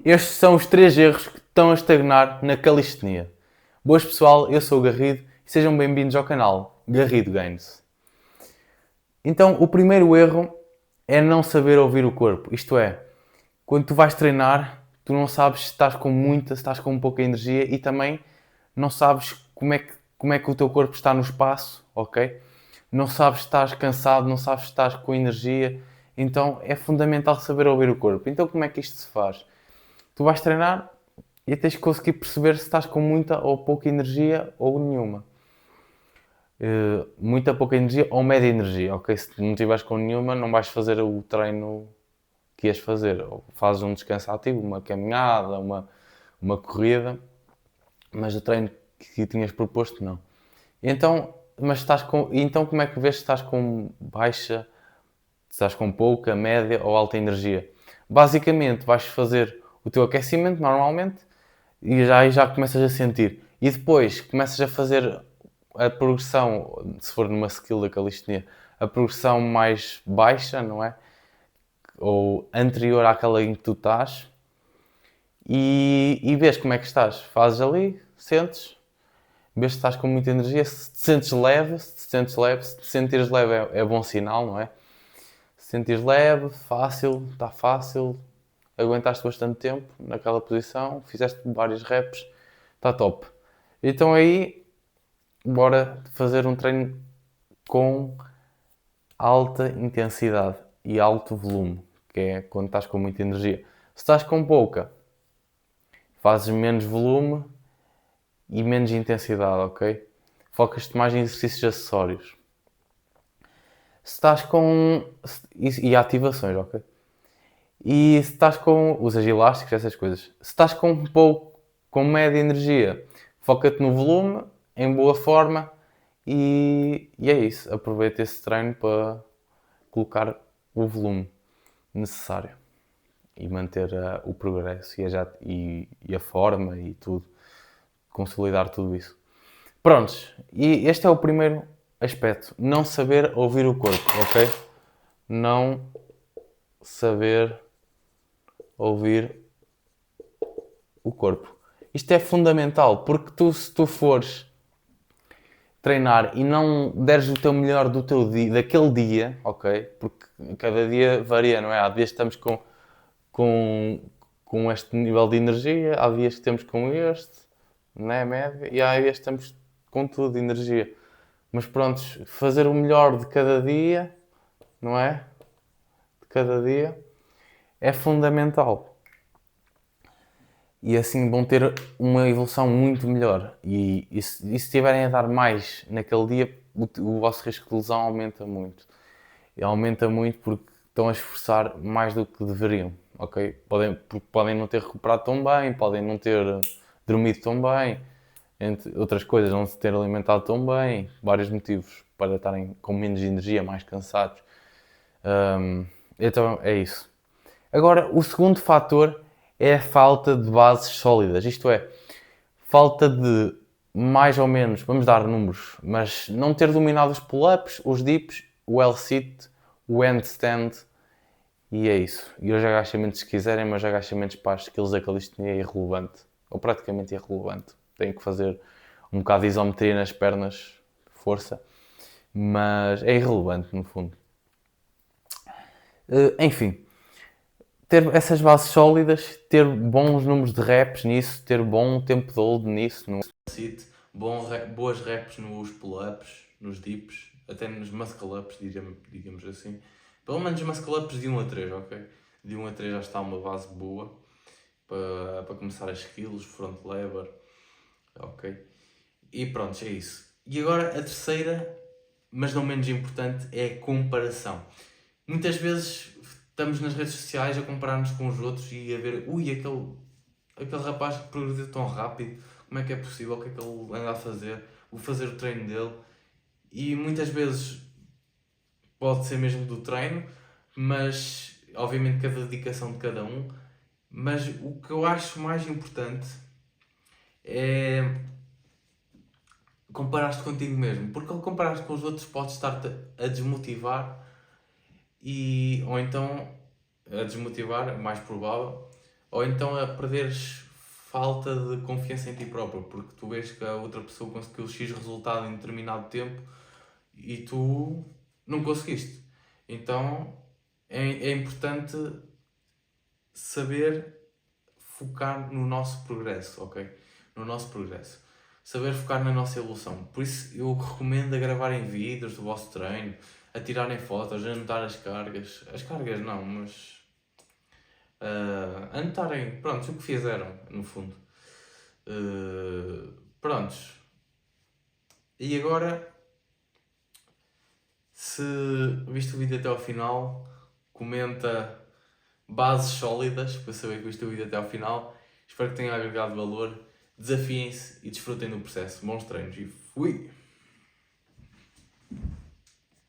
Estes são os 3 erros que estão a estagnar na calistenia. Boas pessoal, eu sou o Garrido e sejam bem-vindos ao canal Garrido Games. Então, o primeiro erro é não saber ouvir o corpo. Isto é, quando tu vais treinar, tu não sabes se estás com muita, se estás com pouca energia e também não sabes como é que o teu corpo está no espaço, ok? Não sabes se estás cansado, não sabes se estás com energia. Então é fundamental saber ouvir o corpo. Então como é que isto se faz? Tu vais treinar e tens que conseguir perceber se estás com muita ou pouca energia ou nenhuma. Muita pouca energia ou média energia, ok? Se não estiveres com nenhuma, não vais fazer o treino que ias fazer. Ou fazes um descanso ativo, uma caminhada, uma corrida, mas o treino que tinhas proposto, não. Então, então como é que vês se estás com baixa, se estás com pouca, média ou alta energia? Basicamente, vais fazer o teu aquecimento normalmente e já começas a sentir. E depois começas a fazer a progressão, se for numa skill da calistenia, a progressão mais baixa, não é? Ou anterior àquela em que tu estás e vês como é que estás. Fazes ali, sentes, vês se estás com muita energia, se te sentes leve, se te sentires leve é bom sinal, não é? Se te sentires leve, fácil, está fácil, aguentaste bastante tempo naquela posição, fizeste vários reps, está top. Então aí, bora fazer um treino com alta intensidade e alto volume, que é quando estás com muita energia. Se estás com pouca, fazes menos volume e menos intensidade, ok? Focas-te mais em exercícios acessórios. Se estás com. E ativações, ok? E se estás com. Usas elásticos, essas coisas. Se estás com um pouco. Com média energia, foca-te no volume, em boa forma e é isso. Aproveita esse treino para colocar o volume necessário e manter o progresso e a forma e tudo. Consolidar tudo isso. Prontos, e este é o primeiro aspecto. Não saber ouvir o corpo, ok? Não saber ouvir o corpo. Isto é fundamental, porque se tu fores treinar e não deres o teu melhor do teu dia, daquele dia, ok? Porque cada dia varia, não é? Há dias que estamos com, com este nível de energia, há dias que temos com este, não é? Média, e há dias que estamos com tudo de energia. Mas pronto, fazer o melhor de cada dia, não é? De cada dia, é fundamental. E assim vão ter uma evolução muito melhor. E se estiverem a dar mais naquele dia, o vosso risco de lesão aumenta muito. E aumenta muito porque estão a esforçar mais do que deveriam, ok? Porque podem não ter recuperado tão bem, podem não ter dormido tão bem, entre outras coisas, não se ter alimentado tão bem, vários motivos para estarem com menos energia, mais cansados. Então é isso. Agora, o segundo fator é a falta de bases sólidas, isto é, falta de mais ou menos, vamos dar números, mas não ter dominado os pull-ups, os dips, o L-sit, o handstand e é isso. E os agachamentos se quiserem, mas agachamentos para as skills da calistenia é irrelevante, ou praticamente irrelevante. Tenho que fazer um bocado de isometria nas pernas, força, mas é irrelevante no fundo. Enfim, ter essas bases sólidas, ter bons números de reps nisso, ter bom tempo de hold nisso, no sit, boas reps nos pull-ups, nos dips, até nos muscle-ups, digamos assim. Pelo menos muscle-ups de 1 a 3, ok? De 1 a 3 já está uma base boa para começar as skills, front lever, ok? E pronto, é isso. E agora a terceira, mas não menos importante, é a comparação. Muitas vezes estamos nas redes sociais a comparar-nos com os outros e a ver, ui, aquele rapaz que progrediu tão rápido, como é que é possível, o que é que ele anda a fazer, vou fazer o treino dele. E muitas vezes pode ser mesmo do treino, mas obviamente cada dedicação de cada um. Mas o que eu acho mais importante é comparar-te contigo mesmo, porque ao comparar-te com os outros podes estar-te a desmotivar ou então a desmotivar, é mais provável, Ou então a perderes falta de confiança em ti próprio, porque tu vês que a outra pessoa conseguiu X resultado em determinado tempo e tu não conseguiste. Então é importante saber focar no nosso progresso, ok? No nosso progresso. Saber focar na nossa evolução. Por isso eu recomendo a gravarem vídeos do vosso treino, a tirarem fotos, a anotar as cargas. As cargas não, mas anotarem, pronto, o que fizeram, no fundo. Prontos. E agora, se viste o vídeo até ao final, comenta bases sólidas para saber que viste o vídeo até ao final. Espero que tenha agregado valor. Desafiem-se e desfrutem do processo. Bons treinos e fui!